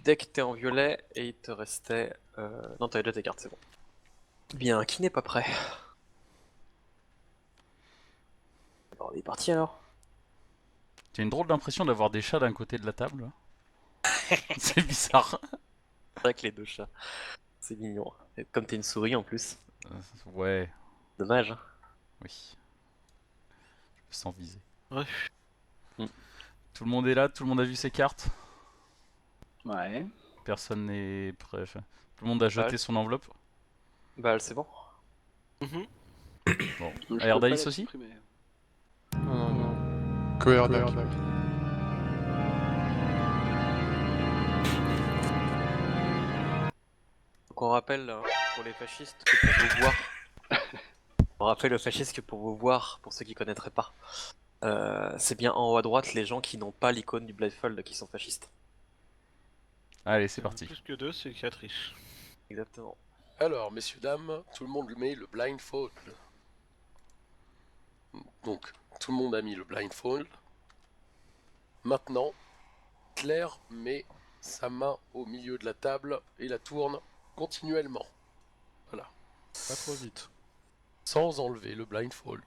deck, t'es en violet et il te restait... Non, t'avais déjà tes cartes, c'est bon. Bien, qui n'est pas prêt? Bon, on est parti alors. Tu as une drôle d'impression d'avoir des chats d'un côté de la table. C'est bizarre. C'est vrai que les deux chats, c'est mignon. Et comme t'es une souris en plus, Ouais, dommage. Hein. oui. Je me sens visé. Ouais. Tout le monde est là, tout le monde a vu ses cartes. Ouais. Personne n'est prêt. Enfin, tout le monde a jeté Ouais. son enveloppe. Bah, c'est bon. Bon. Je peux Airdalis pas la aussi supprimer. Non, non. Que Erdak. Donc on rappelle pour les fascistes que pour vous voir... On rappelle aux fascistes que pour vous voir, pour ceux qui connaîtraient pas, c'est bien en haut à droite les gens qui n'ont pas l'icône du Blindfold qui sont fascistes. Allez, c'est parti. Plus que 2, c'est 4 riches. Exactement. Alors, messieurs, dames, tout le monde met le blindfold. Donc, tout le monde a mis le blindfold. Maintenant, Claire met sa main au milieu de la table et la tourne continuellement. Voilà. Pas trop vite. Sans enlever le blindfold.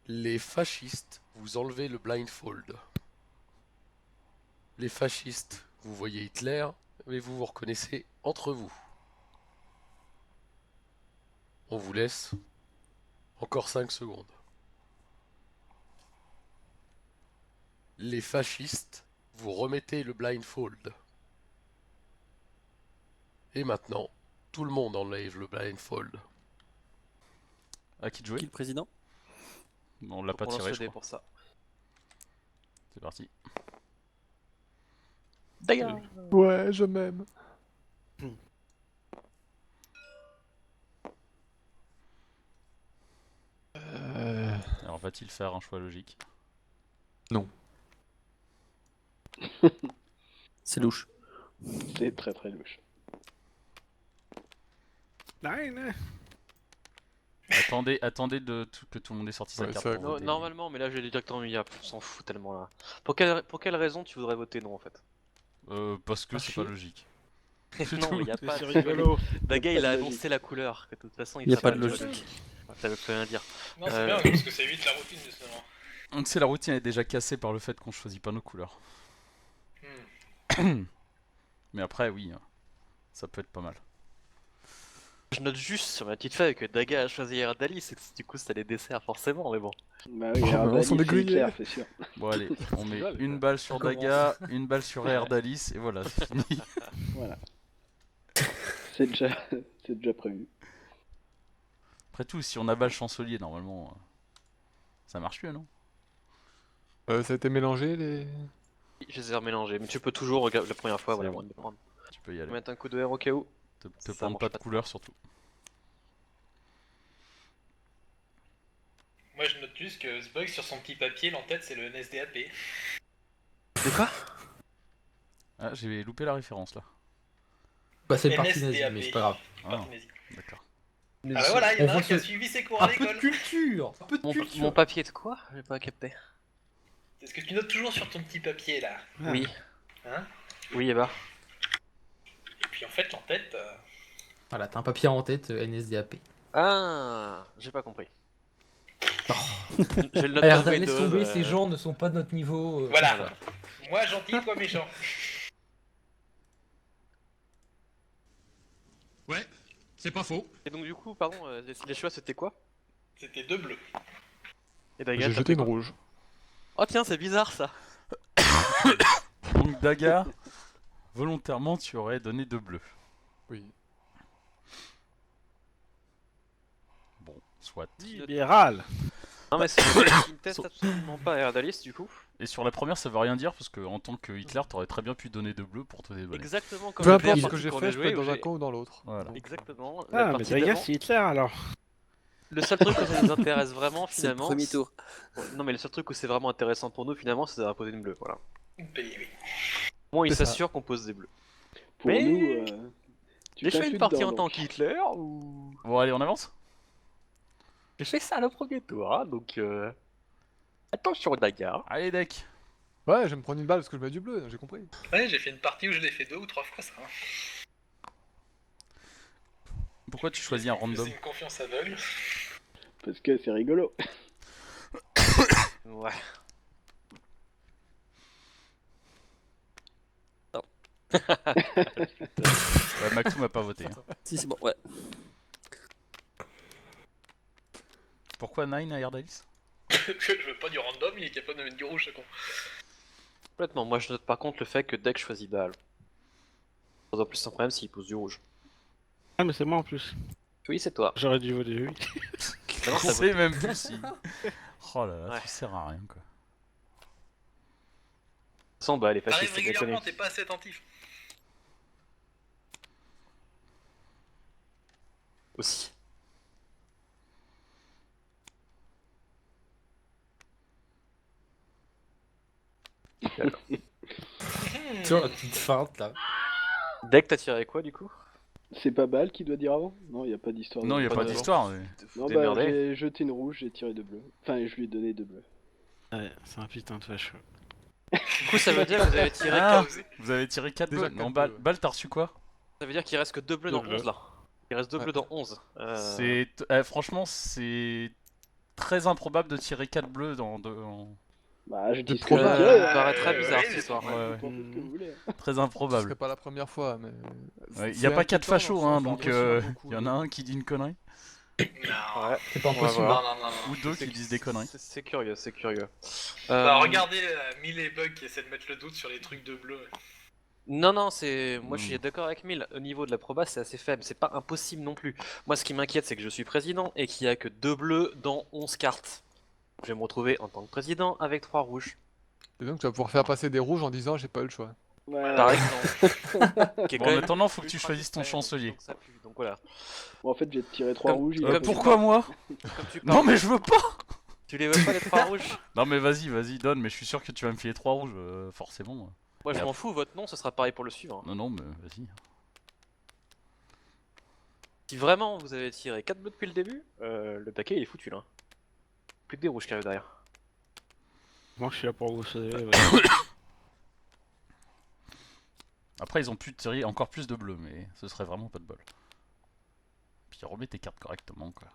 Les fascistes, vous enlevez le blindfold. Les fascistes, vous voyez Hitler, mais vous vous reconnaissez entre vous. On vous laisse encore 5 secondes. Les fascistes, vous remettez le blindfold. Et maintenant, tout le monde enlève le blindfold. À qui de jouer Qui le président? On l'a pas On lance tiré, le je dé crois. pour ça. C'est parti. D'ailleurs. Ouais, je m'aime. Alors va-t-il faire un choix logique? C'est louche. C'est très très louche. Nine. Attendez que tout le monde ait sorti sa Ouais, carte. c'est vrai pour que- voter. Normalement, mais là j'ai directement mis up, on s'en fout tellement là. Pour quelle raison tu voudrais voter non en fait? Parce que Ah, c'est chier. pas logique. Non, il y a C'est pas c'est de... rigolo. Daga Y a il pas a de annoncé logique. la couleur, que de toute façon il Y a ferait pas de de logique. Ça veut plus rien dire. Non, c'est bien, parce que ça évite la routine, justement. Donc c'est la routine est déjà cassée par le fait qu'on choisit pas nos couleurs. Mais après oui, ça peut être pas mal. Je note juste sur ma petite feuille que Daga a choisi Erdalis, et que du coup ça les dessert forcément, mais bon. Bah oui, Oh, alors, maintenant, ils sont c'est dégrillés. Hitler, c'est sûr. Bon allez, on met rigole, une quoi. balle sur Ça commence. Daga, une balle sur Erdalis et voilà, c'est fini. Voilà. C'est déjà prévu. Après tout, si on abat le chancelier normalement, ça marche mieux non? Ça a été mélangé les. Je les ai remélangés, mais tu peux toujours regarder la première fois, C'est voilà, bon. avant de les prendre. Tu peux y Je aller. vais mettre un coup de R au cas où. Te Ça plante marche pas de pas. couleur surtout. Moi, je note juste que Zbug, sur son petit papier, l'entête, c'est le NSDAP. De quoi? Ah, j'ai loupé la référence là. Bah c'est le parti nazi, NSDAP. mais c'est pas grave. Ah, Parti nazi. d'accord. Ah bah voilà, il y en a On un qui a voit suivi ses cours à Un peu de l'école. culture. Un peu de Mon culture. papier de quoi? J'ai pas capté. C'est ce que tu notes toujours sur ton petit papier, là. Oui. Hein? Oui, et bah. Et puis en fait, l'entête... Voilà, t'as un papier en tête, NSDAP. Ah, j'ai pas compris. Oh. J'ai le note Alors, W2, laisse tomber, ces gens ne sont pas de notre niveau. Voilà. Moi, gentil, toi, méchant. Ouais, c'est pas faux. Et donc du coup, pardon, les choix c'était quoi? C'était 2 bleus. Et Daga, J'ai t'as jeté pris une quoi? rouge. Oh tiens, c'est bizarre ça. Donc Daga, volontairement tu aurais donné 2 bleus. Oui. Bon, soit. Libéral. Non mais c'est il ne teste absolument pas Erdalis du coup. Et sur la première ça veut rien dire parce que en tant que Hitler t'aurais très bien pu donner 2 bleus pour te dévoiler. Exactement comme Peu la importe première ce que partie j'ai qu'on a fait, je peux joué, être où dans un j'ai- camp ou dans l'autre. Voilà. Donc, Exactement. La Ah, mais partie Daga, d'avant. c'est Hitler alors. Le seul truc où ça nous intéresse vraiment C'est le finalement. premier tour. Non mais le seul truc où c'est vraiment intéressant pour nous finalement c'est d'avoir posé une bleue. Voilà. Oui. Au moins il C'est ça. s'assure qu'on pose des bleus. Pour Mais- nous, tu J'ai fait une t'insultes partie dans, en tant donc. qu'Hitler ou. Bon allez on avance. J'ai fait ça le premier tour, hein, donc attention Daga. Allez deck. Ouais, je vais me prendre une balle parce que je mets du bleu, j'ai compris. Ouais, j'ai fait une partie où je l'ai fait 2 ou 3 fois ça. Pourquoi tu choisis un random? C'est une confiance aveugle. Parce que c'est rigolo. Ouais. Ouais, Maxou m'a pas voté. Hein. Si, c'est bon, ouais. Pourquoi 9 à Yardalis? Je veux pas du random, il est capable de mettre du rouge, ce con. Complètement. Moi, je note par contre le fait que dès que je choisis balle, ça doit plus un problème s'il pose du rouge. Ah, mais c'est moi en plus. Oui, c'est toi. J'aurais dû voter oui. Maintenant, Je ça sais même plus si. Oh là là, Ouais. tu sers à rien quoi. Sans balle, les T'arrives fascistes, c'est déconné. régulièrement, t'es pas assez attentif. Aussi. Sur la petite feinte là. Dès que t'as tiré quoi du coup? C'est pas Bal qui doit dire avant? Non, y a pas d'histoire. Non, y a pas pas de- d'histoire. Mais... Non, bah Démerdez. j'ai jeté une rouge, j'ai tiré 2 bleus. Enfin, je lui ai donné 2 bleus. Ouais, c'est un putain de fâcheux. Du coup, ça veut dire que vous avez tiré Ah, 4... vous avez tiré 4 Déjà bleus. quatre Non, bleus, ouais. Bal, t'as reçu quoi? Ça veut dire qu'il reste que 2 bleus Deux dans bleus. 11 là. Il reste 2 Ouais. bleus dans 11. C'est franchement, c'est très improbable de tirer 4 bleus dans Bah, je dis ce que probable. je dirais, Ça hein. paraît très bizarre ouais, cette mais histoire. Ouais, ouais. Vous pensez ce que vous voulez. Hein. Très Ce improbable. serait pas la première fois, mais. Ouais, c'est y a pas 4 inquiétant fachos, dans le hein, sens, donc j'ai l'impression qu'il y a y en a un qui dit une connerie. Non. Ouais. C'est pas On va impossible. voir. Non, non, non. Ou deux qui disent des conneries. C'est curieux, c'est curieux. Bah, regardez Mille et Bug qui essaient de mettre le doute sur les trucs de bleu. Non, non, c'est. Moi, je Hmm. suis d'accord avec Mille. Au niveau de la proba, c'est assez faible. C'est pas impossible non plus. Moi, ce qui m'inquiète, c'est que je suis président et qu'il y a que 2 bleus dans 11 cartes. Je vais me retrouver en tant que président avec 3 rouges. Et donc tu vas pouvoir faire passer des rouges en disant j'ai pas eu le choix. Ouais, Par ouais. exemple. Qui est Bon, quand en même attendant, faut que tu ultra choisisses ton discret, chancelier. donc ça pue. Donc voilà. Bon, en fait, j'ai tiré 3 Comme- rouges. il a pas Pourquoi moi? Comme tu Non, parles, mais je veux pas! tu les veux pas les 3 rouges? Non, mais vas-y, donne, mais je suis sûr que tu vas me filer 3 rouges, forcément. Moi, je Merde. m'en fous. Votre nom, ce sera pareil pour le suivant. Non, mais vas-y. Si vraiment vous avez tiré 4 bleus depuis le début, le paquet il est foutu là. Plus que des rouges qui arrivent derrière. Moi je suis là pour vous sauver. Ouais. Après, ils ont pu tirer encore plus de bleus, mais ce serait vraiment pas de bol. Puis remets tes cartes correctement, quoi.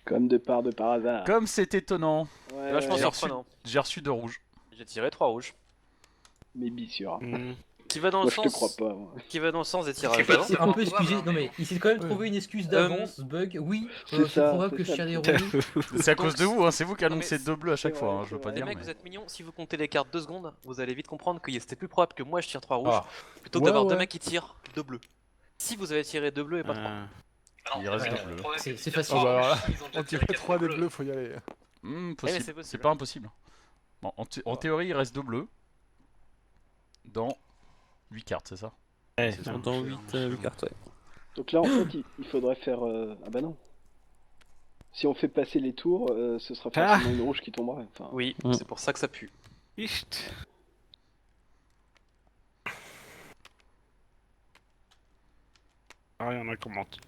Comme de par hasard. Comme c'est étonnant, Ouais, C'est vachement ouais, surprenant. j'ai reçu 2 rouges. J'ai tiré 3 rouges. mais bien Hmm. Qui va dans Moi, le je sens. te crois pas. Moi. Qui va dans le sens des tirages C'est pas d'avant. C'est un peu Pourquoi, excusé. hein, Non mais il s'est quand même Ouais. trouvé une excuse d'avance, Bug. Oui, C'est c'est ça, probable c'est que je ça. tire des rouges. C'est à cause de vous, hein, c'est vous qui Non, mais annoncez 2 bleus à chaque c'est fois, vrai, hein, je veux c'est pas vrai. Les dire. mecs, Mais... vous êtes mignons. Si vous comptez les cartes 2 secondes, vous allez vite comprendre que c'était plus probable que moi je tire 3 rouges Ah. plutôt que Ouais, d'avoir 2 ouais. mecs qui tirent 2 bleus. Si vous avez tiré 2 bleus et pas 3. Ah non, Il reste mais deux le bleus. problème, C'est qu'ils facile. tirent Ah bah, trois voilà. rouges, ils ont déjà On tiré tirait quatre 3 des bleus. bleus, faut y aller. mais possible. c'est possible. C'est pas impossible. Bon, en théorie, il reste 2 bleus. Dans 8 cartes, c'est ça? Ouais, C'est ça. Dans 8 cartes, ouais. Donc là, en fait, il faudrait faire. Ah bah non. Si on fait passer les tours, ce sera forcément une rouge qui tombera. Enfin, Oui, Mm. c'est pour ça que ça pue. Icht. Ah, il y en a commenté.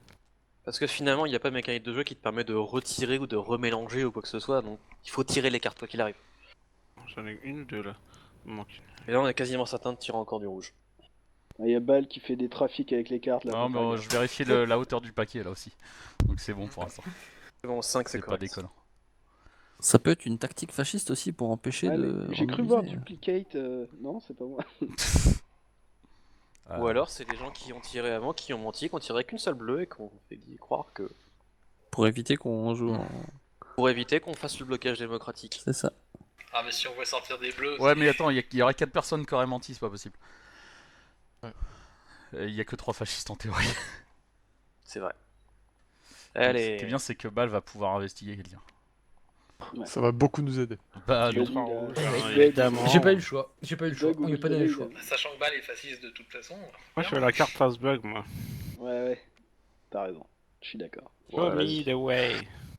Parce que finalement, il n'y a pas de mécanique de jeu qui te permet de retirer ou de remélanger ou quoi que ce soit, donc il faut tirer les cartes quoi qu'il arrive. J'en ai une ou deux là. Il me manque une. Et là, on est quasiment certain de tirer encore du rouge. il y a Bal qui fait des trafics avec les cartes là. Non, faut mais faire je gaffe. vérifie la hauteur du paquet là aussi. Donc c'est bon pour l'instant. C'est bon, 5 c'est C'est pas correct. déconnant. Ça peut être une tactique fasciste aussi pour empêcher Ouais, de. mais j'ai cru rentabiliser. voir duplicate. Non, c'est pas moi. Ou alors, c'est des gens qui ont tiré avant, qui ont menti, qui ont tiré qu'une seule bleue et qu'on fait croire que. Pour éviter qu'on joue en. Pour éviter qu'on fasse le blocage démocratique. C'est ça. Ah, mais si on voit sortir des bleus. Ouais, mais attends, il y aurait 4 personnes qui auraient menti, c'est pas possible. Ouais. Il y a que 3 fascistes en théorie. C'est vrai. Ce Allez. qui est bien, c'est que Bal va pouvoir investiguer quelqu'un. Ça va beaucoup nous aider. Bah non. Vas-y, là. Ouais, Bug, évidemment. J'ai pas eu le choix. J'ai pas eu le choix. Bug On ou lui a pas donné le choix. Bug, Sachant que Bal est fasciste de toute façon. Moi je fais la carte face bug moi. Ouais. T'as raison. Je suis d'accord. Show Ouais, vas-y. me the way.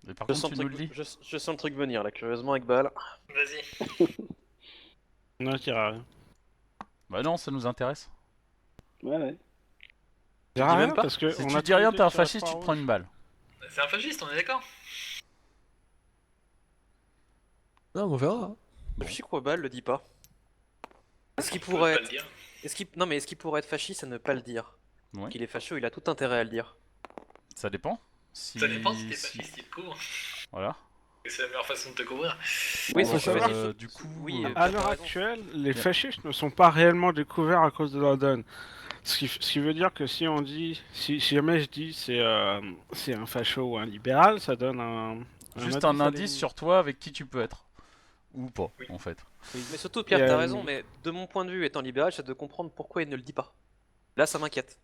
Mais par Je contre, sens, tu le nous le truc, dis. je sens le truc venir là, curieusement avec Bal. Vas-y. Non, je dirais rien. Bah non, ça nous intéresse. Ouais. Je dis dis même rien pas. parce que Si on tu a dis rien, tous t'es un les deux tiré fasciste, tu trois te prends une balle. C'est un fasciste, on est d'accord. Non, on verra. Hein. Je suis Quabal le dit pas. Est-ce qu'il Faut pourrait pas le être... dire. Non mais est-ce qu'il pourrait être fasciste et ne pas le dire? Ouais. Qu'il est facho, il a tout intérêt à le dire. Ça dépend. Si... Ça dépend si t'es fasciste, il te couvre. Voilà. Et c'est la meilleure façon de te couvrir. Oui, Bon, faut ça savoir. va. Du coup, Oui, À t'as l'heure raison. actuelle, les fascistes ne sont pas réellement découverts à cause de leur donne. Ce qui veut dire que si on dit, si jamais je dis c'est un facho ou un libéral, ça donne juste un indice sur toi avec qui tu peux être. Ou pas, Oui. en fait. Mais surtout, Pierre, Et, t'as raison, mais de mon point de vue, étant libéral, c'est de comprendre pourquoi il ne le dit pas. Là, ça m'inquiète.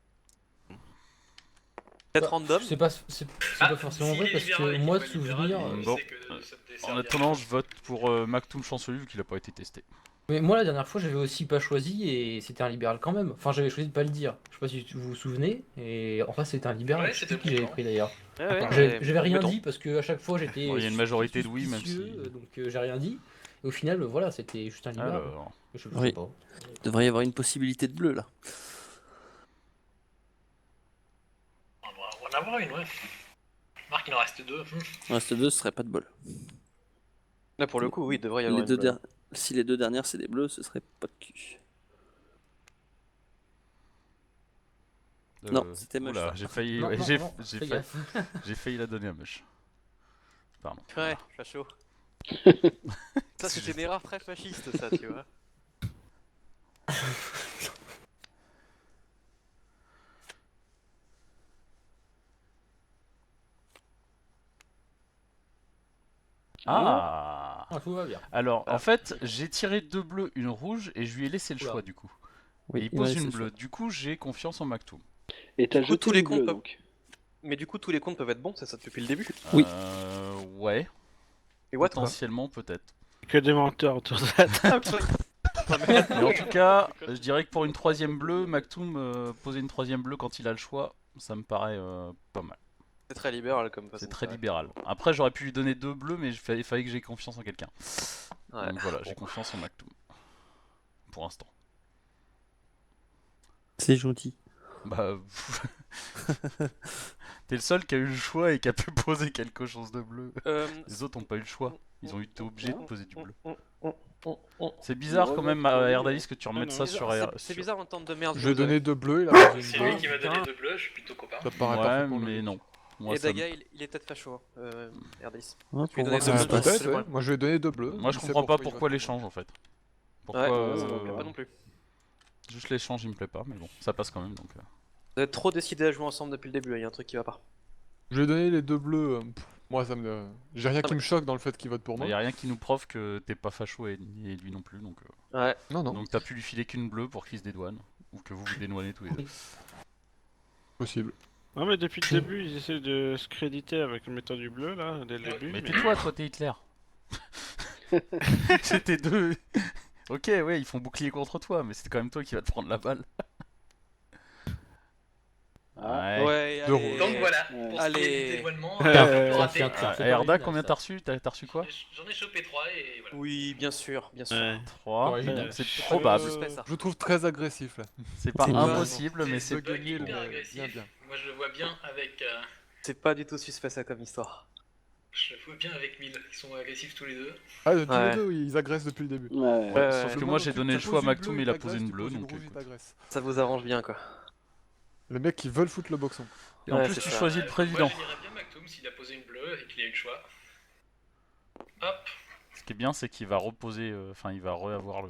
Peut-être random. C'est pas forcément vrai parce que moi de souvenir. Bon. En attendant, je vote pour Maktoum Chancelier vu qu'il a pas été testé. Mais moi la dernière fois j'avais aussi pas choisi et c'était un libéral quand même. Enfin j'avais choisi de pas le dire. Je sais pas si vous vous souvenez. Et en face c'était un libéral. Ouais, Je sais c'était plus qui le j'avais bon pris d'ailleurs. Ouais, ouais, Enfin, mais- j'avais rien mettons. dit parce que à chaque fois j'étais. Bon, il y a une majorité de oui, même suspicieux, si- donc j'ai rien dit. Et au final voilà c'était juste un libéral. Alors, Je sais Oui. pas. Il devrait y avoir une possibilité de bleu là. On va en avoir une, ouais. Marc, il en reste deux. Il en reste deux, ce serait pas de bol. Là, pour le coup, oui, il devrait y avoir Les deux une bleu. Si les deux dernières c'est des bleus, ce serait pas de cul. Non, c'était moche, oula, ça. j'ai failli, Non, ouais, non, j'ai non, j'ai fais fa- gaffe. j'ai failli la donner à Mush. Pardon. Ouais, facho. Ça, c'était des rares très fascistes, ça, tu vois. Ah. Ah, tout va bien. Alors, en fait, j'ai tiré 2 bleus, une rouge, et je lui ai laissé le Oula. choix du coup. Oui, Et il il m'a pose laissé une le bleue. choix. Du coup, j'ai confiance en Maktoum. Et t'as Du coup, jeté tous les une bleue, comptes peuvent- donc. Mais du coup, tous les comptes peuvent être bons, c'est ça depuis le début. Oui. Ouais, Et what, quoi. potentiellement peut-être. Que des menteurs autour de la table. Mais en tout cas, je dirais que pour une troisième bleue, Maktoum poser une troisième bleue quand il a le choix, ça me paraît pas mal. C'est très libéral comme façon. C'est très de faire. libéral. Après, j'aurais pu lui donner 2 bleus, mais il fallait que j'ai confiance en quelqu'un. Ouais. Donc voilà, j'ai confiance en Maktoum. Pour l'instant. C'est gentil. Bah. T'es le seul qui a eu le choix et qui a pu poser quelque chose de bleu. Les autres ont pas eu le choix. Ils ont été obligés de poser du bleu. C'est bizarre quand même, Erdalis, que tu remettes ça sur. C'est bizarre en temps de merde. Je lui ai donné 2 bleus, il a posé C'est une lui bleue. qui m'a donné deux bleus, je suis plutôt copain. Ça paraît Ouais, parfait pour mais lui. non. Moi, Et ça me- Daga, il est peut-être facho, Erdis. Ouais, lui pour donner voir deux ce qui se bleus, passe. c'est Peut-être, le ouais. point. Moi je lui ai donné 2 bleus. Moi, je Il sait comprends pas il va pourquoi faire. l'échange en fait. Pourquoi Ouais, ça me plaît pas non plus. juste l'échange il me plaît pas, mais bon, ça passe quand même donc. Vous êtes trop décidés à jouer ensemble depuis le début, il y a un truc qui va pas. Je lui ai donné les 2 bleus. Moi ça me. J'ai rien qui me choque dans le fait qu'il vote pour moi. Y a rien qui nous prouve que t'es pas facho et lui non plus, donc. Ouais. Non, non, Donc t'as pu lui filer qu'une bleue pour qu'il se dédouane. Ou que vous vous dédouanez tous les deux. possible. Non mais depuis le début, ils essaient de se créditer avec le méthode du bleu là, dès le début. Mais tais-toi, toi t'es Hitler. C'était deux. Ok, ouais, ils font bouclier contre toi, mais c'est quand même toi qui vas te prendre la balle. Ah. Ouais, Deux allez. rouges. Donc voilà, Ouais. pour Allez. ce qui est des dévoilements, Ça raté. fait un truc, c'est pas Erda, original, combien ça. t'as reçu? T'as reçu quoi? J'en ai chopé 3 et voilà. Oui, bien sûr, bien sûr. Ouais. 3. Original. C'est C'est probable. pas suspect, ça. Je le trouve très agressif là. C'est pas C'est impossible, mais C'est c'est. bug gagner, hyper le- agressif. bien, bien. Moi je le vois bien avec... C'est pas du tout suspect ça comme histoire. je le vois bien avec 1000, ils sont agressifs tous les deux. Ah, tous Ouais. les deux, ils agressent depuis le début. Ouais. Sauf que Le moi moment j'ai où tu donné le poses choix à une Maktoum, bleue, il a t'agresse, posé une tu bleue, poses donc rouge, il écoute. t'agresse. Ça vous arrange bien quoi. Les mecs qui veulent foutre le boxon. Et en Ouais, plus c'est tu ça. choisis le président. Moi je dirais bien Maktoum s'il a posé une bleue et qu'il a eu le choix. Hop, Ce qui est bien, c'est qu'il va reposer, enfin il va re-avoir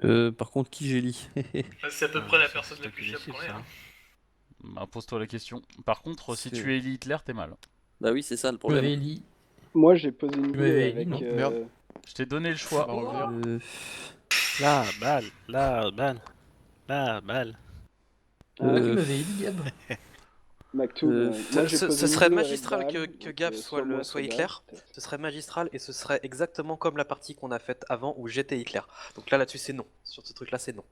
le. Par contre, qui j'ai lit c'est à peu près la c'est personne la toi plus qui fiable décides, qu'on ait. ça. Hein. Bah, pose-toi la question. Par contre, si C'est- tu es Eli Hitler, t'es mal. Bah oui, c'est ça le Vous m'avez problème. dit. Moi j'ai posé une Tu bleue m'avais dit avec. non. Merde. Je t'ai donné le Ça choix. va revenir. La balle, la balle, la balle. Qui Euh, m'avait dit Gab. Maktoum, Euh, moi, j'ai Ce posé une serait bleue avec magistral balle, que donc, Gab soit moi, soit Gab, Hitler. peut-être. Ce serait magistral et ce serait exactement comme la partie qu'on a faite avant où j'étais Hitler. Donc là-dessus c'est non. Sur ce truc-là c'est non.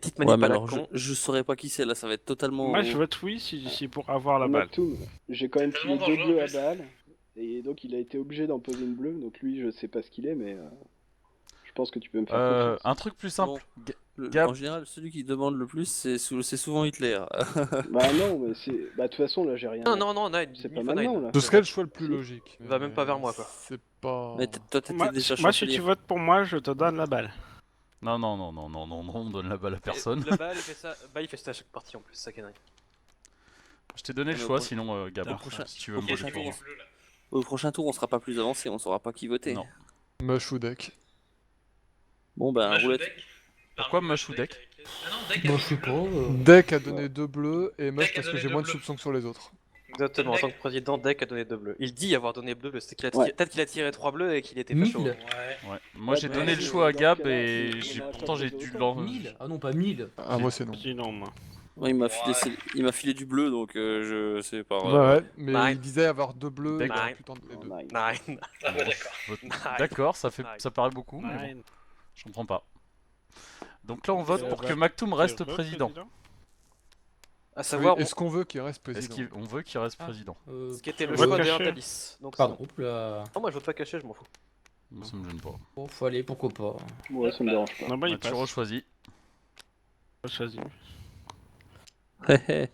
Petite Ouais, manip mais à la alors con. je saurais pas qui c'est là, ça va être totalement. Moi je vote oui si pour avoir la balle. Maktoum, j'ai quand même C'est filé tellement 2 bleus à dangereux, en balle. Et donc il a été obligé d'en poser une bleue. Donc lui, je sais pas ce qu'il est, mais je pense que tu peux me faire confiance. Un truc plus simple. Gap. En général, celui qui demande le plus, c'est souvent Hitler. Bah non, mais c'est. Bah de toute façon, là, j'ai rien. Non, Nine. C'est pas maintenant, là. Ce serait le choix le plus logique. Va même pas vers moi, quoi. C'est pas. Mais toi, t'étais Moi, déjà moi, si chancelier. tu votes pour moi, je te donne la balle. Non, on donne la balle à personne. Le bal, il fait ça. Bah, il fait ça à chaque partie en plus, ça connerie. Je t'ai donné le choix, sinon, Gab, si tu veux me voter pour. Au prochain tour, on sera pas plus avancé, on saura pas qui voter. Non. Mush ou deck. Bon, bah, Mush ou roulette. deck Pourquoi Mush ou deck? Ah non, deck. Bon, je sais pas. Deck a donné 2 bleus et Mush Deck a parce que donné j'ai deux moins de bleus. soupçons que sur les autres. Exactement, en Deck. tant que président, Deck a donné 2 bleus. Il dit avoir donné 2 bleus, c'est qu'il a Ouais. peut-être qu'il a tiré 3 bleus et qu'il était Mille. pas chaud. Ouais. Ouais. Moi, j'ai Ouais, donné le mais choix à dans ce Gab cas-là, et c'est- pourtant j'ai dû 1000? Ah non, pas 1000. Ah, moi c'est non. Si, non, moi. Ouais, il m'a filé du bleu, donc je sais pas. Ouais, mais Nine. il disait avoir 2 bleus, il Nine. aurait pu tenter les 2. Nine. 9. Ah bah d'accord. Nine. D'accord, ça paraît beaucoup, mais bon, je comprends pas. Donc là, on vote pour que Maktoum reste président. À savoir, Est-ce qu'on veut qu'il reste Est-ce président qu'on veut qu'il reste président? ce qui était le Vote choix caché. d'Erdalis. Donc, Pardon, hop là. non, moi je vote pas caché, je m'en fous. Moi, ça me gêne pas. Bon, faut aller, pourquoi pas. Ouais, ça me dérange pas. Non, bah, On il a passe. toujours choisi. Choisi. Hé hé.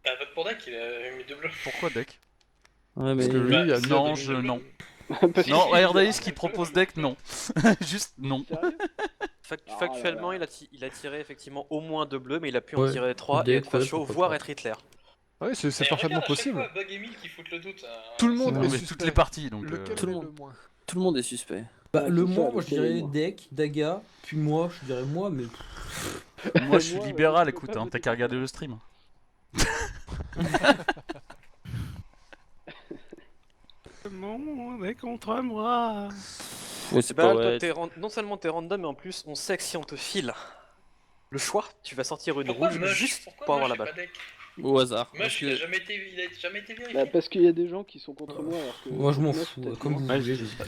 Bah, vote pour deck, il a mis 2 bleus. Pourquoi deck? Ouais, mais. Parce que lui, il a mis Non, des- non. Parce que- Non, Erdalis qui propose deck, non. Juste non. Sérieux Ah Factuellement, là là. il a tiré effectivement au moins 2 bleus, mais il a pu en Ouais. tirer 3 et Deck, être ouais, facho, pourquoi voire pas. être Hitler. Ouais, c'est Et parfaitement regarde, à chaque possible. fois, Bug et Emile qui foutent le doute. Tout le monde Non, est mais suspect. toutes les parties, donc. Lequel Tout le est monde. le moins Tout le monde est suspect. Bah, Ouais, le c'est ça, moi, je lequel est dirais moi Deck, Daga, puis moi, je dirais moi, mais. Moi, je suis Moi, libéral, je peux écoute, pas hein, voter t'as qu'à regarder le stream. Non, est contre moi. Ouais, c'est Bah, pas toi, vrai. non seulement t'es random, mais en plus, on sait que si on te file le choix, tu vas sortir une Pourquoi rouge Mush juste Pourquoi pour avoir Mush la et pas balle. deck Au hasard. Parce Mush, il a que jamais été vérifié. Bah, parce qu'il y a des gens qui sont contre moi alors que. Moi, je m'en Moi, fous. peut-être Comme moi. vous voulez, je sais pas.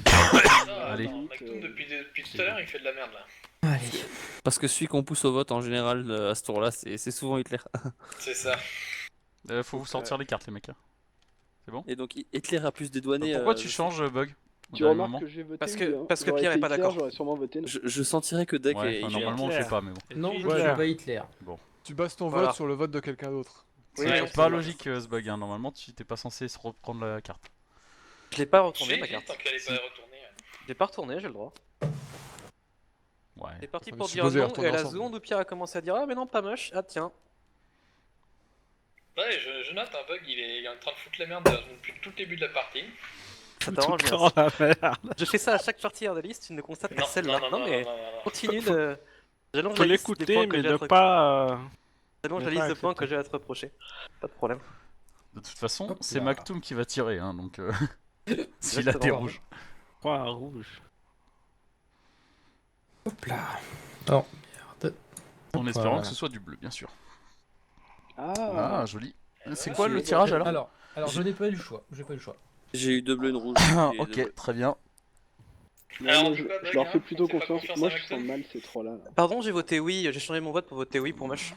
Ah, Allez. attends, Maktoum, depuis tout à l'heure, il fait de la merde là. Allez. Parce que celui qu'on pousse au vote en général à ce tour-là, c'est souvent Hitler. C'est ça. Faut vous sortir les cartes, les mecs. Et donc Hitler a pu se dédouaner. Pourquoi tu changes, Bug au Tu dernier remarques moment que j'ai voté Parce que- oui, hein. parce que J'aurais Pierre est été pas Hitler, d'accord. J'aurais sûrement voté non. Je sentirais que Deck Ouais, est. enfin, normalement on le fait pas, mais bon. Non, je Hitler. suis pas Hitler. Tu bases ton Voilà. vote sur le vote de quelqu'un d'autre. Oui, C'est mais pas c'est- logique ce bug, hein. Normalement tu t'es pas censé se reprendre la carte. Je l'ai pas retourné Si, ma si, carte. tant qu'elle est pas retournée. Je l'ai pas retourné, j'ai le droit. Ouais. C'est parti On est pour dire supposé non, retourner et à la ensemble. seconde où Pierre a commencé à dire ah mais non pas moche, ah tiens. Ouais, je note un bug, il est en train de foutre la merde depuis tout le début de la partie. Ça Tout t'arrange le bien. temps la merde. Je fais ça à chaque partie de liste, tu ne constates que celle-là. Non, mais continue de. J'allonge Faut la liste des l'écouter, points que mais j'ai à de te- pas. J'allonge ne la liste pas de points accepter. que j'ai à te reprocher. Pas de problème. De toute façon, Hop c'est là. Maktoum qui va tirer, hein, donc s'il a Exactement. des rouges. Croix rouge. Hop là. Non, merde. En espérant Voilà. que ce soit du bleu, bien sûr. Ah, Ah, joli. C'est Ouais, quoi c'est le bon. tirage alors Alors, je n'ai pas eu le choix. J'ai pas eu le choix. J'ai eu 2 bleus, une rouge. et deux bleus. Ok, très bien. non, Alors, moi, on peut pas je bug, leur hein, fais plutôt on fait pas confiance. confiance Moi, à je sens Maxime. mal ces trois-là. Pardon, j'ai voté oui, j'ai changé mon vote pour voter oui pour Mush.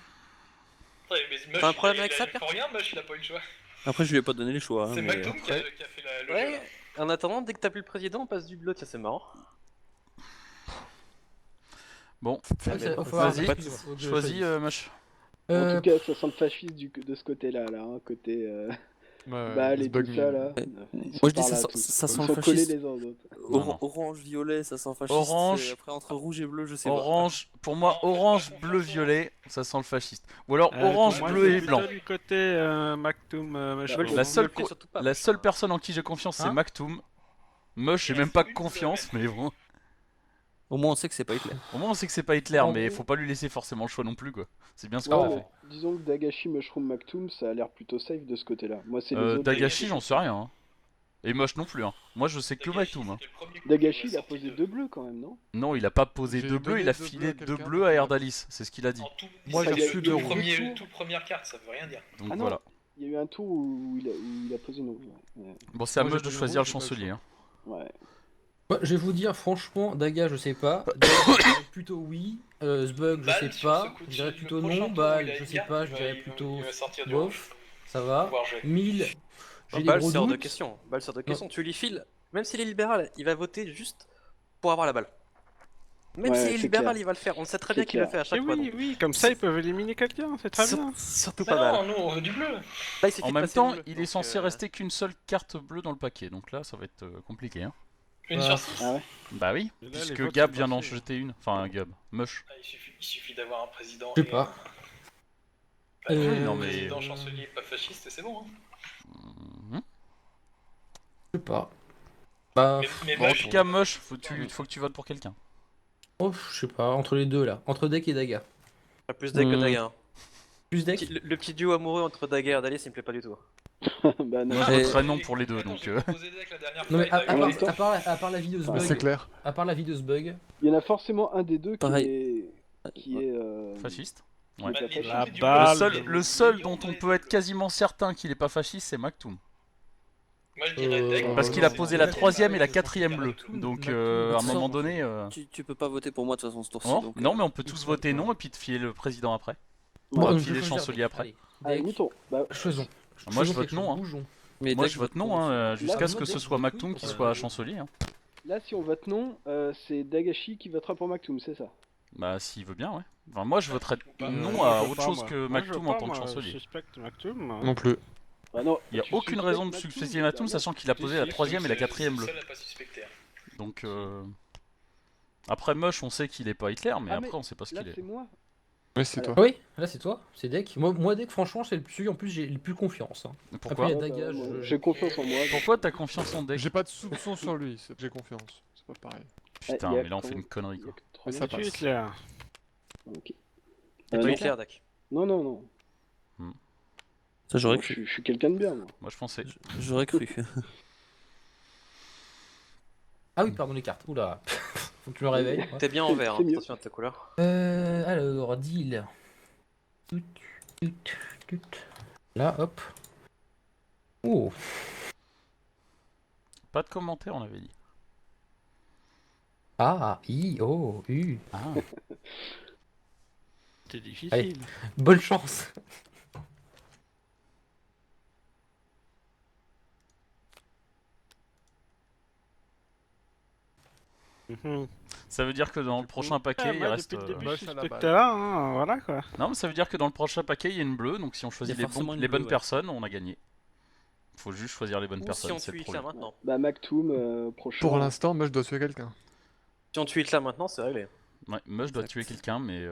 Ouais, mais Mush, T'as un problème il avec ça, il faut rien, Mush, il a pas eu le choix. Après, je lui ai pas donné les choix. hein, C'est mais, Maktoum qui a fait le jeu. Ouais, là. en attendant, dès que t'as plus le président, on passe du bleu, tiens, c'est marrant. Bon, Ouais, ça- faut avoir- vas-y, excuse-moi, faut que je choisis choisisse. Mush. En tout cas, ça sent le fascisme de ce côté-là, là, hein, côté Ouais, balle ce et bug tout ça, mille. là. Ouais. Ils sont Moi, je dis par ça là, sent- tous. ça sent Ils le sont collés fascisme. les uns aux autres. Non, non. Orange, violet, ça sent fasciste. Orange. et Après, entre rouge et bleu, je sais pas. Orange, pour moi, Non, faites orange, pas bleu, confiance, violet, ça sent le fasciste. Ou alors Pour orange, moi, bleu je et suis blanc. plutôt du côté Maktoum. Je veux le- La je seule le fais surtout pas, La Mush, seule hein. personne en qui j'ai confiance, c'est Hein Maktoum. Mush, j'ai Il même reste pas une confiance, mais bon. Au moins, on sait que c'est pas Hitler. Au moins, on sait que c'est pas Hitler, En mais gros- faut pas lui laisser forcément le choix non plus, quoi. C'est bien ce Non, qu'on a mais fait. disons que Dagashi, Mushroom, Maktoum, ça a l'air plutôt safe de ce côté-là. Moi, c'est les autres. Dagashi, j'en sais rien. Hein. Et Mush non plus. Hein. Moi, je sais que Dagashi, Maktoum. Hein. c'était le premier coup Dagashi, qui il a sorti posé de- 2 bleus quand même, non? Non, il a pas posé J'ai 2 bleus, donné il a 2 bleus filé à 2 quelqu'un, bleus à mais- Erdalis. C'est ce qu'il a dit. En tout, Moi, c'est j'ai reçu le deux tout rouges. premier, toute première carte, ça veut rien dire. Donc Ah non. voilà. Il y a eu un tour où il a posé nos. Ouais. Bon, c'est à Moi, Mush j'ai de donné choisir le rouge, j'ai pas eu le chancelier. Hein. Ouais. Ouais, je vais vous dire, franchement, Daga, je sais pas. Daga, je dirais plutôt oui. Zbug, je Balle, sais sur pas. ce coup de Je dirais fil, plutôt le prochain non. tour, Balle, il a je une sais carte, pas. il Je va- dirais il plutôt va sortir du bof. Ça va. Pouvoir jouer. 1000. J'ai des Balle, gros c'est hors de doutes. question. Balle, c'est hors de question. Tu lui files, même s'il est libéral, il va voter juste pour avoir la balle. Même Ouais, s'il est c'est libéral, clair. il va le faire. On sait très C'est bien qu'il le clair. fait à chaque Et fois. oui, donc. oui, comme ça ils peuvent éliminer quelqu'un, c'est très bien. Surtout Mais pas mal. non, nous on veut du bleu. Là, il suffit En de même passer temps, le bleu, il est donc, censé rester qu'une seule carte bleue dans le paquet, donc là ça va être compliqué. Hein. Une Bah, sur 6. Ah ouais. Bah oui, Et là, les puisque votes Gab sont vient d'en passés, jeter une. Enfin, Gab, Mush. Il suffit d'avoir un président. Je sais pas. non, Un mais- président chancelier pas fasciste, c'est bon. Hein. Mhm. Je sais pas. Bah, Mais Bon, en Mush, tout cas, Mush, faut que tu votes pour quelqu'un. oh, je sais pas, entre les deux là. Entre Deck et Daga. Pas plus deck que Daga. Hein. Plus Deck Le petit duo amoureux entre Daga et Ardalis, il me plaît pas du tout. Bah non. Moi, je Et- voterais non pour les deux, donc. Non mais En même temps- à part la vidéo Ouais, C'est bug, clair. à part la vidéo bug, Il y en a forcément un des deux qui Pareil. est Fasciste. Ouais. qui est pas fasciste. La Le balle. seul dont on peut être quasiment certain qu'il est pas fasciste, c'est Maktoum. Moi je dirais Deck. Parce qu'il a posé la 3ème et la 4ème bleue. Donc Maktoum, à un sans- moment donné. Tu peux pas voter pour moi de toute façon ce tour-ci. Non, donc, non, mais on peut tous voter non et puis te filer le président après. Ouais. Bon, je puis les veux chanceliers dire, après. allez, Ah, Deck, Mouton. Bah, faisons. Moi, je Faisons vote quelque non, chose, hein. bougeons. Mais Moi Deck, je vote non, jusqu'à Là, ce que ce soit Maktoum qui soit chancelier. Hein. là, si on vote non, c'est Dagashi qui votera pour Maktoum, c'est ça. Bah s'il veut bien, ouais. Enfin, moi je voterais Bah, non Moi, à je veux autre pas, chose moi. que Moi, je veux Maktoum en pas, tant que moi, chancelier. Je suspecte Maktoum. Non plus. Bah non. Il y a tu aucune suspectes raison de Maktoum, succéder Maktoum, évidemment. sachant qu'il a posé la 3ème et la 4ème bleue. Seul à pas suspecter. Donc après Mush, on sait qu'il est pas Hitler, mais Ah, après mais on sait pas ce Là, qu'il est. c'est moi. Oui, c'est toi. Oui, là c'est toi, c'est Deck. Moi Deck, franchement, c'est celui en plus j'ai le plus confiance. Hein. Mais pourquoi Après, Ouais, Daga, moi, je- J'ai confiance en moi. Pourquoi t'as confiance en Deck? J'ai pas de soupçon sur lui, j'ai confiance. C'est pas pareil. Putain, il y a mais là on quand fait une même- connerie il y a quoi. que trois Mais ça minutes. passe. Hitler. Ok. C'est non. pas Hitler, Dak. Non, non, non. Ça j'aurais Moi, cru. je suis quelqu'un de bien, moi. Moi je pensais. J'aurais cru. Ah oui, pardon les cartes. Oula. Faut que tu me réveilles. Ouais. T'es bien en vert, C'est hein. mieux. Attention à ta couleur. Alors, deal. Tout, tout, tout. Là, hop. Oh. Pas de commentaire, on avait dit. Ah, I, O, U. Ah. C'est Allez. difficile. Bonne chance. Mhm. Ça veut dire que dans le prochain paquet, il moi, reste. depuis le début, Moche je à la suspecte balle. là, hein, voilà quoi. Non, mais ça veut dire que dans le prochain paquet, il y a une bleue, donc si on choisit Il y a les, forcément une les bleue, bonnes ouais. personnes, on a gagné. Faut juste choisir les bonnes Ou si personnes, on c'est tue le Hitler problème. maintenant. Bah, Maktoum, prochain. Pour l'instant, moi je dois tuer quelqu'un. Si on tue Hitler maintenant, c'est réglé. Ouais, moi je dois Exact. tuer quelqu'un, mais.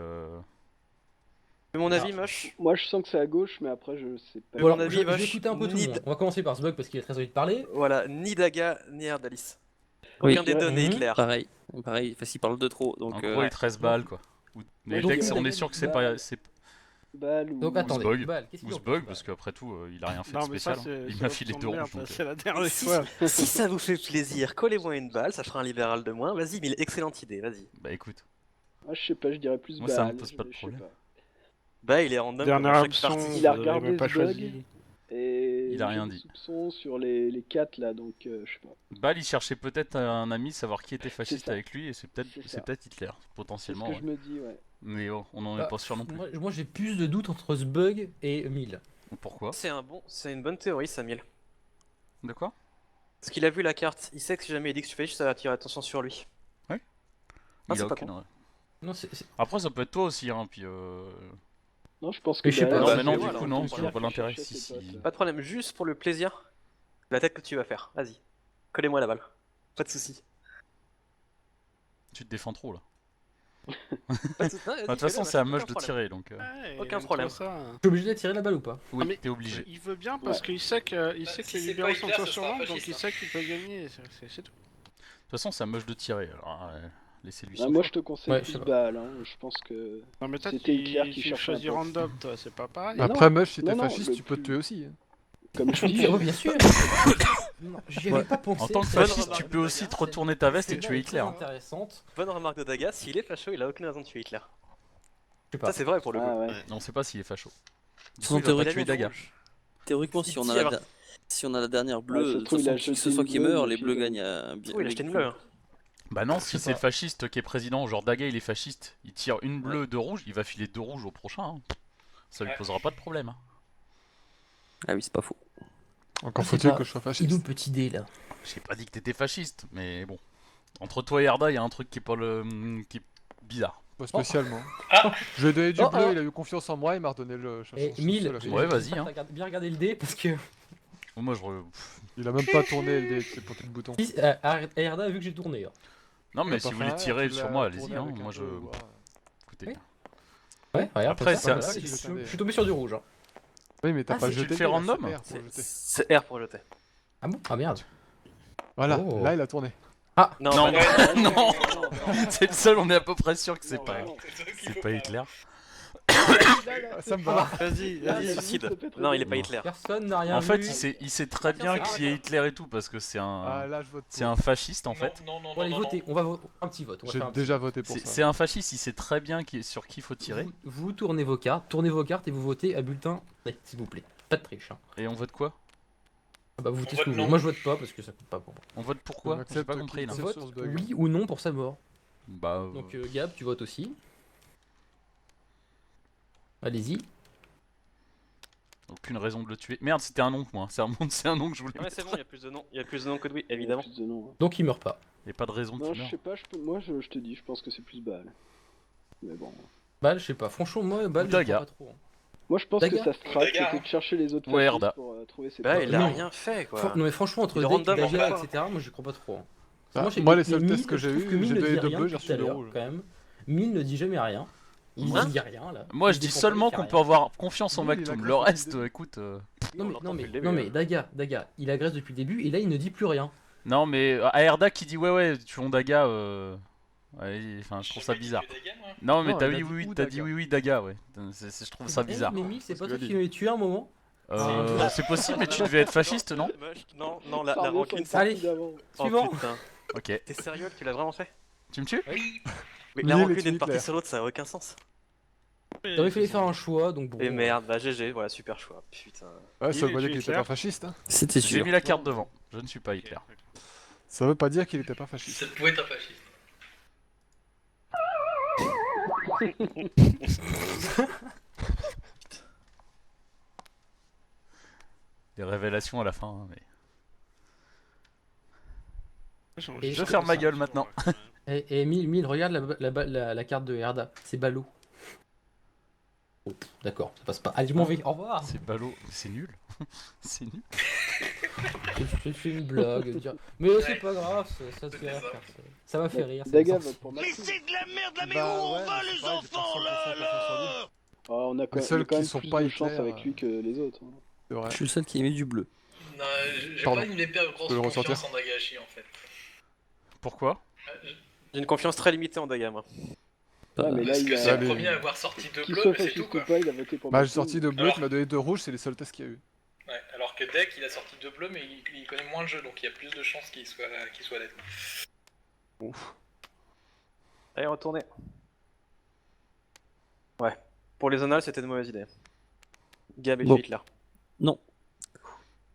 Mais mon avis, Moche. Moi, je sens que c'est à gauche, mais après, je sais pas. Bon, Bon, mon alors, avis, je vais vache, écouter un peu tout le nid. monde. On va commencer par ce bug parce qu'il est très envie de parler. Voilà, ni Daga, ni Ardalis. Oui. Aucun des deux n'est Mhm. Hitler. Pareil, parce qu'il parle de trop. En Donc, gros, il 13 balles quoi. Mais Donc, Dex, il on a est sûr que c'est gagné. pas. c'est- Balle ou. Donc attendez. Bug. Bal, qu'est-ce Ou qu'il ce en bug, pense, parce Bal qu'après tout, il a rien fait de Non, mais ça, spécial. c'est. Il c'est m'a l'option filé de deux merde, rouges. donc, C'est la dernière Si fois. Si ça vous fait plaisir, collez-moi une balle, ça fera un libéral de moins. Vas-y, mais excellente idée, vas-y. Bah écoute. Ah, je sais pas, je dirais plus Moi, balle. ça me pose pas de je sais problème. pas. Bah, il est en homme Dernière comme à option, chaque partie. Il a vous avez regardé même pas ce bug. choisi. Et Il a j'ai rien des dit. soupçons sur les 4 là, donc je sais pas. Bal, il cherchait peut-être un ami, savoir qui était fasciste ça. avec lui, et c'est peut-être C'est ça. Hitler, C'est ce potentiellement. que Ouais. je me dis, ouais. Mais oh, on n'en Bah, est pas sûr non plus. Moi j'ai plus de doutes entre ce bug et 1000. Pourquoi? C'est une bonne théorie, Samuel. De quoi? Parce qu'il a vu la carte, il sait que si jamais il dit que tu fais juste, ça va attirer l'attention sur lui. Ouais. Ah, Il c'est a pas aucune. con. Ouais. Non, c'est. Après, ça peut être toi aussi, hein, puis. Non, je pense que. Mais je sais pas, Non, bah, mais non, c'est du voilà, coup, on non, peut je dire vois pas qu'il l'intérêt. cherchait Si, ses si. potes. Pas de problème, juste pour le plaisir, la tête que tu vas faire, vas-y. Collez-moi la balle. Pas de soucis. Tu te défends trop là. Pas de soucis. Non, vas-y, De toute façon, fais-le, c'est à aucun Moche de problème. tirer donc. Ouais, Aucun il problème. aime trop ça. Je suis obligé de tirer la balle ou pas? Oui, mais- t'es obligé. Il veut bien parce qu'il sait que, Bah, les si c'est libéraux pas sont Hitler, sur ce son sera un donc fasciste, il hein. sait qu'il peut gagner, c'est tout. De toute façon, c'est à Moche de tirer. Alors, laissez-lui Ah, son moi, choix. je te conseille Ouais, je plus sais pas. balle. Hein. Je pense que. Non mais toi, C'était Hitler qui tu cherchait choisis un pote. random, toi, c'est pas pareil. Ah, Après, Mush, si non, t'es non, fasciste, le tu peux te plus- tuer aussi. hein. Comme tu dis. Oui, bien sûr. Non, j'y avais pas pensé. En tant que c'est- fasciste, remarque tu de peux aussi Daga, te retourner ta veste et c'est tuer très Hitler. intéressante. Bonne remarque de Daga, s'il est facho, il a aucune raison de tuer Hitler. Je sais pas. Ça, c'est vrai pour le coup. Ah ouais. Non, on sait pas s'il est facho. Du Son coup, il va pas théorie- tuer Daga. Théoriquement, Il si on a tire. si on a la dernière Ouais, ça bleue, se de toute trouve, il a façon, qui que ce jeté soit une qui bleue, meurt, et les puis, bleus gagnent à bien. Oui, il a acheté une bleue. Hein. Bah non, Je si sais c'est le pas. fasciste qui est président, genre Daga il est fasciste, il tire une bleue, deux rouges, il va filer deux rouges au prochain. Hein. Ça lui Ouais. posera pas de problème. Hein. Ah oui, c'est pas faux. Encore Ah, faut-il c'est que je sois Il nous fasciste. petit dé là. J'ai pas dit que t'étais fasciste, mais bon. Entre toi et Arda, il y a un truc qui est pas le. bizarre. Pas spécialement. Ah. Je lui ai donné du Oh, bleu, oh. il a eu confiance en moi, il m'a redonné le Et chercheur. 1000. Ouais, vas-y, hein. T'as bien regardé le dé parce que. Moi, Il a même pas tourné le dé, c'est pour le bouton. Erda a vu que j'ai tourné. Non, mais Il a si pas vous fait voulez un, tirer tu sur l'as moi, allez-y, tourné hein. avec un Moi, je. bleu, voilà. Écoutez. Oui. Ouais, regarde. Après, c'est ça, c'est voilà, un- je suis tombé sur du rouge. Hein. Oui, mais t'as Ah, pas si tu jeté. le fais dé, là, random c'est R pour jeter. C'est R pour jeter. Ah bon? Ah merde. Voilà, Oh. là il a tourné. Non, Non, bah, non, c'est le seul, on est à peu près sûr que c'est Non, pas. non. C'est pas Hitler. Ah, ça me va. vas-y, Ah, vas-y, la suicide. limite, ça peut être Non, il est bon. pas Hitler. Personne n'a rien En fait, vu. il sait très bien qui est Hitler et tout parce que c'est Ah, un. là je vote C'est pour. un fasciste en fait. Non, non, On va aller non, non, voter. On va voter un petit vote. On va J'ai faire un petit déjà voté pour ça. C'est un fasciste, il sait très bien sur qui il faut tirer. Vous tournez vos cartes et vous votez à bulletin, s'il vous plaît. Pas de triche. Hein. Et on vote quoi? Ah bah vous votez On ce que vote vous voulez. non. Moi je vote pas parce que ça compte pas pour moi. On vote pourquoi? On J'ai accepte pas compris qu'il là. On tire vote sur ce bug. oui ou non pour sa mort. Bah. Donc Gab, tu votes aussi. Allez-y. Aucune raison de le tuer. Merde, c'était un nom, moi. C'est un nom que je voulais. Ouais, c'est bon, il y a plus de noms. Il y a plus de noms que de oui, évidemment. Plus de noms, hein. Donc il meurt pas. Il n'y a pas de raison Non, qu'il je meure. sais pas, moi je te dis, je pense que c'est plus balle. Mais bon. Balle, je sais pas. Franchement, moi, balle, je Daga. crois pas trop. Hein. Moi je pense Daga. que ça se traque, Daga, c'était hein. de chercher les autres Ouais, fascistes Erda. pour trouver ses Bah, preuves. il a Non. rien fait quoi. Non mais franchement, entre Il est Deck, random, Daga, quoi. etc., moi j'y crois pas trop. Hein. Ah, j'ai- moi, les mais seuls tests que je j'ai trouve eu, que Mine j'ai ne donné dit deux rien bleus, j'ai depuis tout à reçu deux l'heure, rouges. quand même. Mine ne dit jamais rien. Il Hein ne dit rien là. Moi, Il je dis défend seulement pas, qu'on il peut fait avoir confiance en Oui, il Maktoum. agresse Le depuis reste, le début. écoute. rien. On Non l'entend mais, depuis le non début, mais Daga, il agresse depuis le début et là il ne dit plus rien. Non, mais Aerda qui dit ouais, tuons Daga. Ouais, enfin, je trouve ça bizarre. Non, mais Non, t'as il a oui, dit oui, où, t'as dit Daga oui, Daga, ouais. Je trouve ça bizarre. Mais Mille, c'est pas Je toi le qui dis. l'as tué à un moment. C'est possible, mais tu devais être fasciste, non? Non, non, Ça la revient sur rancune le ça. Allez. parti d'avant. Oh Suivant. putain. Ok. T'es sérieux que tu l'as vraiment fait? Tu me tues? Mais Lui, la il est rancune tué d'une partie Hitler. sur l'autre, ça a aucun sens. Il fallait faire un choix donc bon. Et merde, bah GG, voilà, super choix. Putain. Ouais, ça Il veut pas est dire qu'il était Hitler. pas fasciste. Hein. C'était J'ai sûr. mis la carte devant. Je ne suis pas Hitler. Ça veut pas dire qu'il était pas fasciste. Ça pouvait être un fasciste. Des révélations à la fin, hein, mais. Et Je vais faire ma gueule maintenant. Et Mille, regarde la carte de Erda. C'est ballot. Oh, d'accord, ça passe pas. Allez, je m'en vais. Au revoir. C'est ballot. C'est nul. C'est nul. J'ai fait une blague. Mais c'est pas grave, ça te fait rire. Ça m'a fait rire. ça Daga me sent- vote pour Maktoum. de la merde là, mais où on va, les enfants, là Ah, on a Les quand seuls même, quand qui même sont plus pas de chance Hitler, avec lui que les autres. hein. C'est vrai. Je suis le seul qui a mis du bleu. Non, j'ai Pardon. pas une épée à grosse peux le confiance ressortir. en Dagashi en fait. Pourquoi? J'ai une confiance très limitée en Daga, moi. Ouais, mais là, Parce il que a. c'est Allez. le premier à avoir sorti deux Qu'il bleus, soit mais c'est tout fasciste quoi. ou pas, il a voté pour Bah, j'ai Maktoum. sorti deux bleus, Alors- tu m'as donné deux rouges, c'est les seuls tests qu'il y a eu. Ouais, alors que Deck il a sorti deux bleus, mais il connaît moins le jeu, donc il y a plus de chances qu'il soit dead. Ouf. Allez, retournez. Ouais. Pour les zonales, c'était une mauvaise idée. Gab et Bon. Hitler. Non.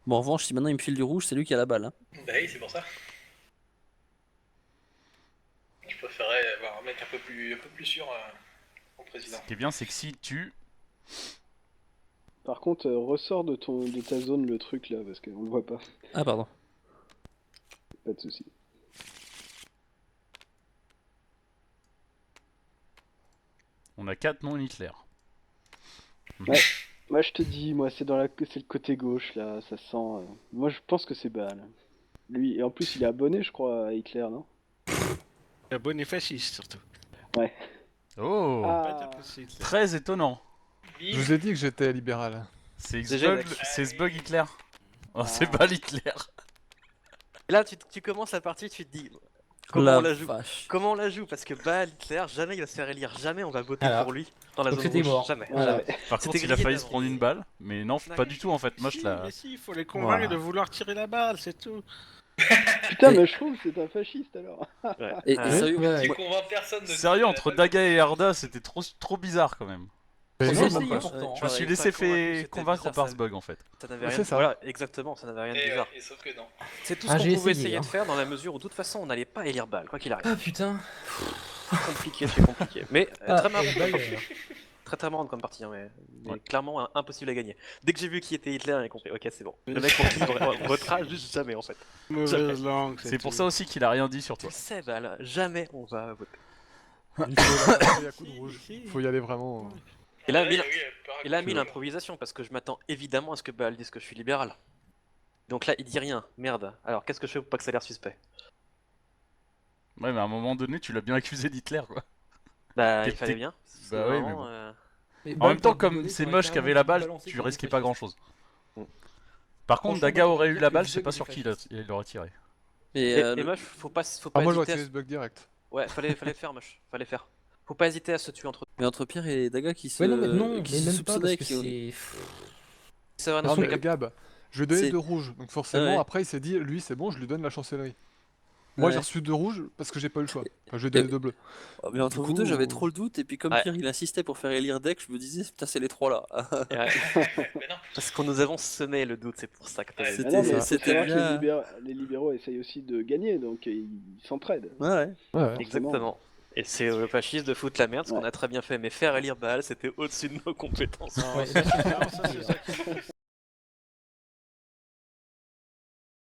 Bon, en revanche, si maintenant il me file du rouge, c'est lui qui a la balle. Hein. Bah oui, c'est pour ça. Je préférais avoir un mec un peu plus sûr en président. Ce qui est bien, c'est que s'il tue. Par contre, ressors de ta zone le truc là, parce qu'on le voit pas. Ah, pardon. Pas de soucis. On a 4 non Hitler. Moi je te dis, moi c'est c'est le côté gauche là, ça sent. Moi je pense que c'est Baal. Lui, et en plus il est abonné je crois à Hitler, non? Abonné fasciste surtout. Oh, Ah, Pas dire que c'est Hitler. très étonnant. Je vous ai dit que j'étais libéral. C'est Déjà, Xbug, mec. c'est Xbug Hitler. Oh, c'est Ah. pas Hitler. Et là, tu commences la partie, tu te dis comment La on la joue. vache. Comment on la joue? Parce que Baal Hitler, jamais il va se faire élire, jamais on va voter Alors. pour lui dans la Donc zone c'était rouge. mort. Jamais. Voilà. jamais. Par contre, C'était il a grillé failli se d'avance. prendre une balle. Mais non, pas du tout en fait. Moi, je Si, la. mais si, il faut les convaincre Voilà. de vouloir tirer la balle, c'est tout. putain, mais je trouve que c'est un fasciste alors. Ouais. Et Ouais. sérieux, Ouais. Tu convaincs personne de Sérieux, entre Daga et Erda, c'était trop bizarre quand même. Mais On non, a non, essayé pas. pourtant. Je me suis Ouais, laissé pas convaincu, fait c'était convaincre bizarre, par ça. ce bug en fait. Ça n'avait Ouais, rien c'est de... ça. Voilà, exactement, ça n'avait rien de bizarre. Et sauf que non. C'est tout Ah, ce qu'on j'ai pouvait essayé, essayer hein. de faire dans la mesure où de toute façon on n'allait pas élire Baal, quoi qu'il arrive. Ah putain. Compliqué, c'est compliqué. Mais Ah, très marrant, balle, très marrant comme partie, hein, mais Ouais. clairement impossible à gagner. Dès que j'ai vu qui était Hitler, j'ai compris, ok c'est bon. Le mec pour qui on votera juste jamais en fait. Mauvaise langue, C'est pour tout. ça aussi qu'il a rien dit sur Tu toi. le sais Baal, jamais on va voter. Il faut y aller à coup de rouge. Il faut y aller vraiment. Et là, Ouais, mille, oui, et là, que- mille improvisation, parce que je m'attends évidemment à ce que Baal dise que je suis libéral. Donc là, il dit rien, merde. Alors qu'est-ce que je fais pour pas que ça ait l'air suspect? Ouais, mais à un moment donné, tu l'as bien accusé d'Hitler, quoi. Bah, T'es- il fallait t'es- bien. Bah oui, mais Vraiment, bon. Mais En Bal, même temps, pour comme rigoler, c'est t'aurais moche carrément qu'avait la pu balle, balancer tu pour risquais les pas fascistes. grand chose. Par contre, Franchement, Daga moi, je aurait peux eu dire la que balle, le je sais bug pas des sur qui fascistes. il l'aurait tiré. Et Et moi, faut pas Ah, moi j'aurais hésiter. tiré ce bug direct. Ouais, fallait faire, moche. Fallait faire. Faut pas hésiter à se tuer entre. Mais entre Pierre et Daga qui se, Ouais, non, mais non, qui mais se même pas, parce soupçonnaient, que qui... c'est. C'est vrai, Non, non, mais mais Gab, je lui ai donné C'est- 2 rouges. Donc forcément, Ouais. après, il s'est dit, lui, c'est bon, je lui donne la chancellerie. Moi, j'ai Ouais. reçu 2 rouges parce que j'ai pas eu le choix. Enfin, je lui ai donné 2 bleus. Oh, mais entre Du vous coup, deux, j'avais trop le doute, et puis comme Ouais. Pierre il insistait pour faire élire deck, je me disais, putain, c'est les trois là. Mais non. parce qu'on nous avons semé le doute, c'est pour ça que t'avais. Ouais, C'était- Ah non, mais faut c'était savoir bien. que les libéraux essayent aussi de gagner, donc ils s'entraident. Ouais, ouais. Ouais. Exactement. Et c'est le fasciste de foutre la merde, ce qu'on Ouais. a très bien fait. Mais faire élire Baal, c'était au-dessus de nos compétences. Non, Ouais, ça, c'est ça qui est triste.